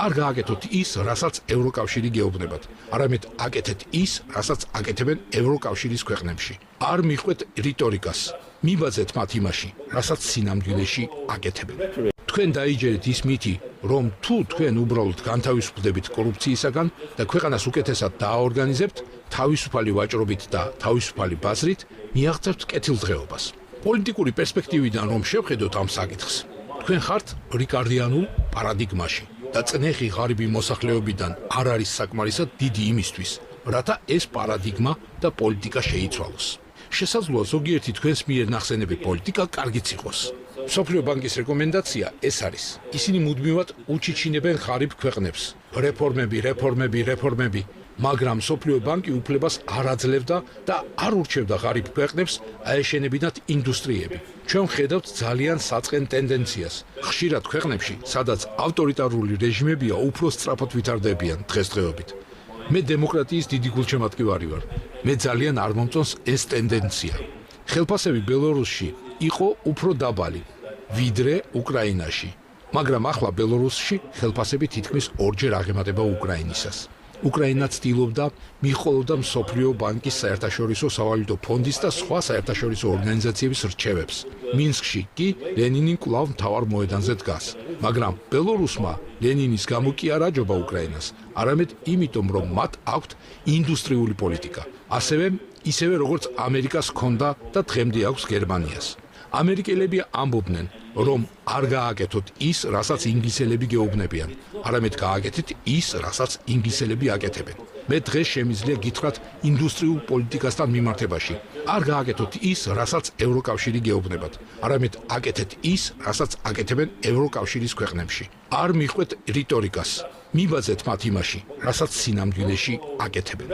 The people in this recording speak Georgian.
არ გააკეთოთ ის, რასაც ევროკავშირი გეუბნებათ, არამედ აკეთეთ ის, რასაც აკეთებენ ევროკავშირის ქვეყნებში. არ მიხვეთ რიტორიკას, მიბაძეთ მათ იმაში, რასაც სინამდვილეში აკეთებენ. თქვენ დაიჯერეთ ის მითი, რომ თუ თქვენ უბრალოდ განთავისუფლდებით კორუფციისაგან და ქვეყანას უკეთესად დააორგანიზებთ, თავისუფალი ვაჭრობით და თავისუფალი ბაზრით, მიაღწევთ კეთილდღეობას. პოლიტიკური პერსპექტივიდან რომ შევხედოთ ამ საკითხს, თქვენ ხართ რიკარდიანულ პარადიგმაში და წნეხი ღარიბი მოსახლეობიდან არ არის საკმარისად დიდი იმისთვის, რათა ეს პარადიგმა და პოლიტიკა შეიცვალოს. შესაძლოა ზოგიერთი თქვენს მიერ ნახსენები პოლიტიკა კარგიც იყოს. მსოფლიო ბანკის რეკომენდაცია ეს არის. ისინი მუდმივად უჩიჩინებენ ღარიბ ქვეყნებს. რეფორმები, მაგრამ მსოფლიო ბანკი უფლებას არ აძლევდა და არ ურჩევდა ღარიბ ქვეყნებს აეშენებინათ ინდუსტრიები. ჩვენ ვხედავთ ძალიან საწყენ ტენდენციას. ხშირად ქვეყნებში, სადაც ავტორიტარული რეჟიმებია, უფრო სწრაფად ვითარდებიან დღესდღეობით. მე დემოკრატიის დიდი გულშემატკივარი ვარ. მე ძალიან არ მომწონს ეს ტენდენცია. ხელფასები ბელორუსში იყო უფრო დაბალი, ვიდრე უკრაინაში, მაგრამ ახლა ბელორუსში ხელფასები თითქმის ორჯერ აღემატება უკრაინისას. უკრაინა ცდილობდა მიჰყოლოდა მსოფლიო ბანკის საერთაშორისო სავალუტო ფონდის და სხვა საერთაშორისო ორგანიზაციების რჩევებს. მინსკში კი ლენინი კვლავ მთავარ მოედანზე დგას. მაგრამ ბელორუსმა ლენინის გამო კი არ აჯობა უკრაინას, არამედ იმიტომ, რომ მათ აქვთ ინდუსტრიული პოლიტიკა. ისევე როგორც ამერიკას ჰქონდა და დღემდე აქვს გერმანიას. ამერიკელები ამბობდნენ, რომ არ გააკეთოთ ის, რასაც ინგლისელები გეუბნებიან, არამედ გააკეთეთ ის, რასაც ინგლისელები აკეთებენ. მე დღეს შემიძლია გითხრათ ინდუსტრიულ პოლიტიკასთან მიმართებაში. არ გააკეთოთ ის, რასაც ევროკავშირი გეუბნებათ, არამედ აკეთეთ ის, რასაც აკეთებენ ევროკავშირის ქვეყნებში. არ მიხვეთ რიტორიკას, მიბაძეთ მათ იმაში, რასაც სინამდვილეში აკეთებენ.